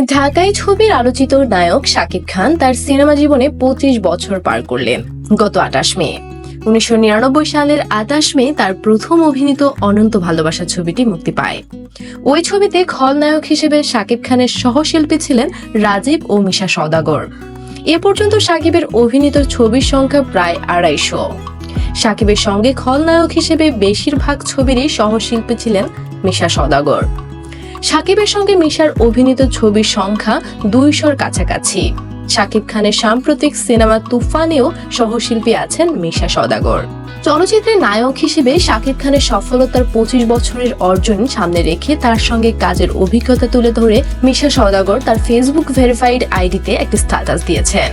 ঢাকাই ছবির আলোচিত নায়ক শাকিব খান তার সিনেমা জীবনে 25 বছর পার করলেন গত 28 মে। 1999 সালের 28 মে তার প্রথম অভিনীত অনন্ত ভালোবাসা ছবিটি মুক্তি পায়। ওই ছবিতে খলনায়ক হিসেবে শাকিব খানের সহশিল্পী ছিলেন রাজীব ও মিশা সওদাগর। এ পর্যন্ত শাকিবের অভিনীত ছবির সংখ্যা প্রায় 250। শাকিবের সঙ্গে খলনায়ক হিসেবে বেশিরভাগ ছবিরই সহশিল্পী ছিলেন মিশা সওদাগর। শাকিবের সঙ্গে মিশার অভিনীত ছবির সংখ্যা 200-র কাছাকাছি। শাকিব খানের সাম্প্রতিক সিনেমা তুফানেও সহশিল্পী আছেন মিশা সওদাগর। চলচ্চিত্রের নায়ক হিসেবে শাকিব খানের সফলতার 25 বছরের অর্জন সামনে রেখে তার সঙ্গে কাজের অভিজ্ঞতা তুলে ধরে মিশা সওদাগর তার ফেসবুক ভেরিফাইড আইডিতে একটি স্ট্যাটাস দিয়েছেন।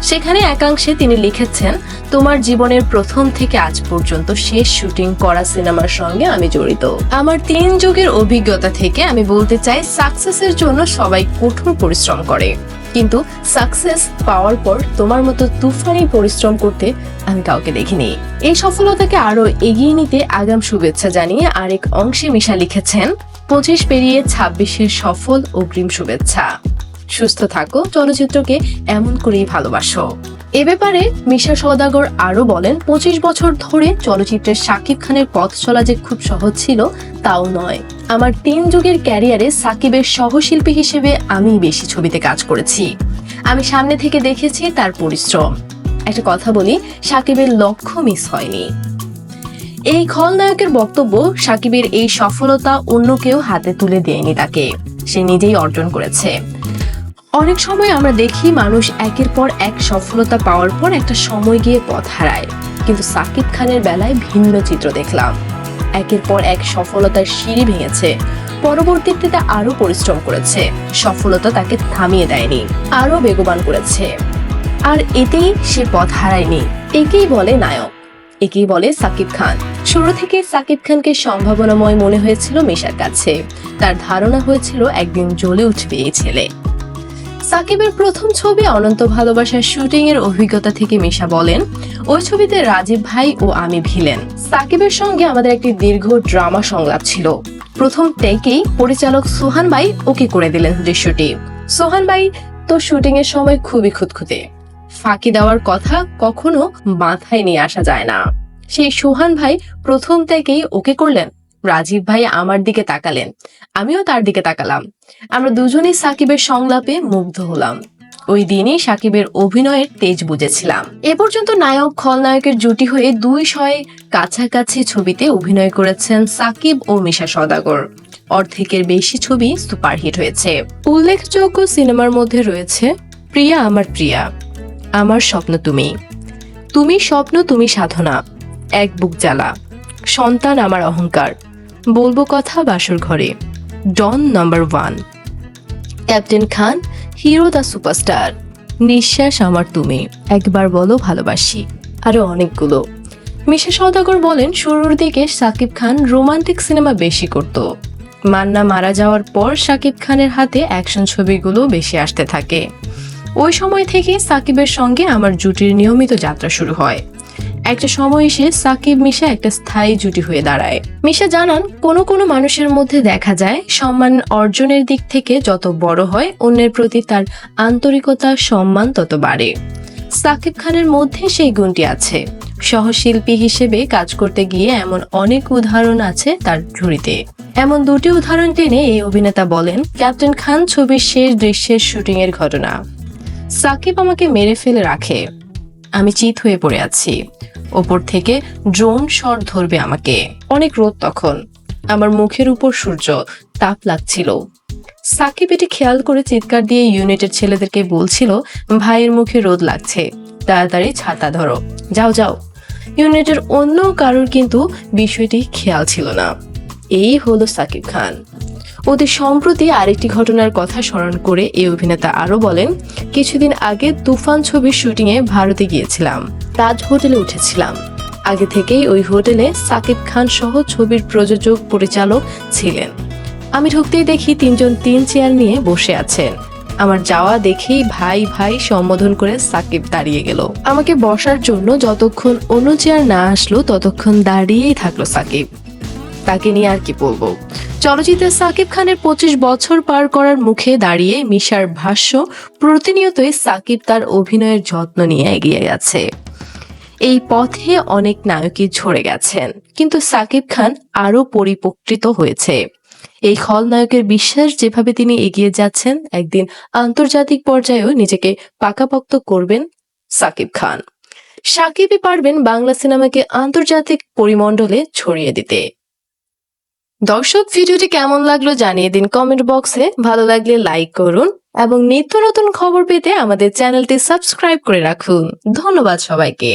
সেখানে একাংশে তিনি লিখেছেন, তোমার জীবনের প্রথম থেকে আজ পর্যন্ত শেষ শুটিং করা সিনেমার সঙ্গে আমি জড়িত। আমার 3 যুগের অভিজ্ঞতা থেকে আমি বলতে চাই, সাকসেসের জন্য সবাই কঠোর পরিশ্রম করে, কিন্তু সাকসেস পাওয়ার পর তোমার মতো তুফানি পরিশ্রম করতে আমি কাউকে দেখিনি। এই সফলতাকে আরো এগিয়ে নিতে আগাম শুভেচ্ছা জানিয়ে আরেক অংশে মিশা লিখেছেন, 25 পেরিয়ে 26-এর সফল অগ্রিম শুভেচ্ছা। সুস্থ থাকো, চলচ্চিত্রকে এমন করেই ভালোবাসো। এ ব্যাপারে মিশা সওদাগর আরো বলেন, 25 বছর ধরে চলচ্চিত্রের শাকিব খানের পথ চলা যে খুব সহজ ছিল তাও নয়। আমার 3 যুগের ক্যারিয়ারে সাকিবের সহশিল্পী হিসেবে আমি বেশি ছবিতে কাজ করেছি। আমি সামনে থেকে দেখেছি তার পরিশ্রম। একটা কথা বলি, সাকিবের লক্ষ্য মিস হয়নি। এই খলনায়কের বক্তব্য, সাকিবের এই সফলতা অন্য কেউ হাতে তুলে দেয়নি তাকে, সে নিজেই অর্জন করেছে। অনেক সময় আমরা দেখি মানুষ একের পর এক সফলতা পাওয়ার পর একটা সময় গিয়ে পথ হারায়, কিন্তু সাকিব খানের বেলায় ভিন্ন চিত্র দেখলাম। একের পর এক সফলতার সিঁড়ি ভেঙেছে, পরবর্তীতে আরো পরিশ্রম করেছে। সফলতা তাকে থামিয়ে দেয়নি, আরো বেগবান করেছে। আর এতেই সে পথ হারায়নি। একেই বলে নায়ক, একেই বলে সাকিব খান। শুরু থেকে সাকিব খানকে সম্ভাবনাময় মনে হয়েছিল মিশার কাছে। তার ধারণা হয়েছিল একদিন জ্বলে উঠবে এই ছেলে। সাকিবের প্রথম ছবি অনন্ত ভালোবাসার শুটিং এর অভিজ্ঞতা থেকে মিশা বলেন, ওই ছবিতে রাজীব ভাই ও আমি ভিলেন। সাকিবের সঙ্গে আমাদের একটি দীর্ঘ ড্রামা সংলাপ ছিল। প্রথম টেকেই পরিচালক সোহান ভাই ওকে করে দিলেন দৃশ্যটি। সোহান ভাই তো শুটিং এর সময় খুবই খুঁতখুঁতে, ফাঁকি দেওয়ার কথা কখনো মাথায় নিয়ে আসা যায় না। সেই সোহান ভাই প্রথম থেকেই ওকে করলেন। রাজীব ভাই আমার দিকে তাকালেন, আমিও তার দিকে তাকালাম। আমরা দুজনেই সাকিবের সংলাপে মুগ্ধ হলাম। ওই দিনই সাকিবের অভিনয়ের তেজ বুঝেছিলাম। এ পর্যন্ত নায়ক খলনায়কের জুটি হয়ে 200 কাছাকাছি ছবিতে অভিনয় করেছেন সাকিব ও মিশা সওদাগর। অর্ধেকের বেশি ছবি সুপারহিট হয়েছে। উল্লেখযোগ্য সিনেমার মধ্যে রয়েছে প্রিয়া আমার প্রিয়া, আমার স্বপ্ন তুমি, তুমি স্বপ্ন তুমি সাধনা, এক বুক জ্বালা, সন্তান আমার অহংকার, বলবো কথা বাসর ঘরে, Don number 1, captain Khan, hero the superstar, নিঃশ্বাস আমার তুমি, একবার বলো ভালোবাসি, আরো অনেকগুলো। মিশা সওদাগর বলেন, শুরুর দিকে সাকিব খান রোমান্টিক সিনেমা বেশি করত। মান্না মারা যাওয়ার পর সাকিব খানের হাতে অ্যাকশন ছবিগুলো বেশি আসতে থাকে। ওই সময় থেকে সাকিবের সঙ্গে আমার জুটির নিয়মিত যাত্রা শুরু হয়। একটা সময় এসে সাকিব মিশা একটা স্থায়ী জুটি হয়ে দাঁড়ায়। মিশা জানান, কোনো মানুষের মধ্যে দেখা যায় সম্মান অর্জনের দিক থেকে যত বড় হয়, অন্যের প্রতি তার আন্তরিকতা সম্মান তত বাড়ে। সাকিব খানের মধ্যে সেই গুণটি আছে। সহশিল্পী হিসেবে কাজ করতে গিয়ে এমন অনেক উদাহরণ আছে তার ঝুড়িতে। এমন 2টি উদাহরণ টেনে এই অভিনেতা বলেন, ক্যাপ্টেন খান ছবির শেষ দৃশ্যের শুটিং এর ঘটনা। সাকিব আমাকে মেরে ফেলে রাখে, আমি চিত হয়ে পড়ে আছি। ওপর থেকে ড্রোন শট ধরবে আমাকে। অনেক রোদ তখন, আমার মুখের উপর সূর্য, তাপ লাগছিল। সাকিব এটি খেয়াল করে চিৎকার দিয়ে ইউনিটের ছেলেদেরকে বলছিল, ভাইয়ের মুখে রোদ লাগছে, তাড়াতাড়ি ছাতা ধরো, যাও যাও। ইউনিটের অন্য কারোর কিন্তু বিষয়টি খেয়াল ছিল না। এই হলো সাকিব খান। অতি সম্প্রতি আরেকটি ঘটনার কথা স্মরণ করে এই অভিনেতা আরো বলেন, কিছুদিন আগে তুফান ছবির শুটিং এ ভারতে গিয়েছিলাম। তাজ হোটেলে উঠেছিলাম। আগে থেকেই ওই হোটেলে সাকিব খান সহ ছবির প্রযোজক পরিচালক ছিলেন। আমি ঢুকতেই দেখি 3 জন 3 চেয়ার নিয়ে বসে আছেন। আমার যাওয়া দেখেই ভাই ভাই সম্বোধন করে সাকিব দাঁড়িয়ে গেল। আমাকে বসার জন্য যতক্ষণ অন্য চেয়ার না আসলো ততক্ষণ দাঁড়িয়েই থাকলো সাকিব। তাকে নিয়ে আর কি বলবো, চলচ্চিত্রে সাকিব খানের 25 বছর পার করার মুখে দাঁড়িয়ে মিশার ভাষ্য, প্রতিনিয়তই সাকিব তার অভিনয়ের যত্ন নিয়ে এগিয়ে গেছে। এই পথে অনেক নায়কই ঝরে গেছেন, কিন্তু সাকিব খান আরো পরিপক্কৃত হয়েছে। এই খলনায়কের বিশ্বাস, যেভাবে তিনি এগিয়ে যাচ্ছেন, একদিন আন্তর্জাতিক পর্যায়েও নিজেকে পাকাপোক্ত করবেন সাকিব খান। সাকিবই পারবেন বাংলা সিনেমাকে আন্তর্জাতিক পরিমণ্ডলে ছড়িয়ে দিতে। দর্শক, ভিডিওটি কেমন লাগলো জানিয়ে দিন কমেন্ট বক্সে। ভালো লাগলে লাইক করুন এবং নিত্য নতুন খবর পেতে আমাদের চ্যানেলটি সাবস্ক্রাইব করে রাখুন। ধন্যবাদ সবাইকে।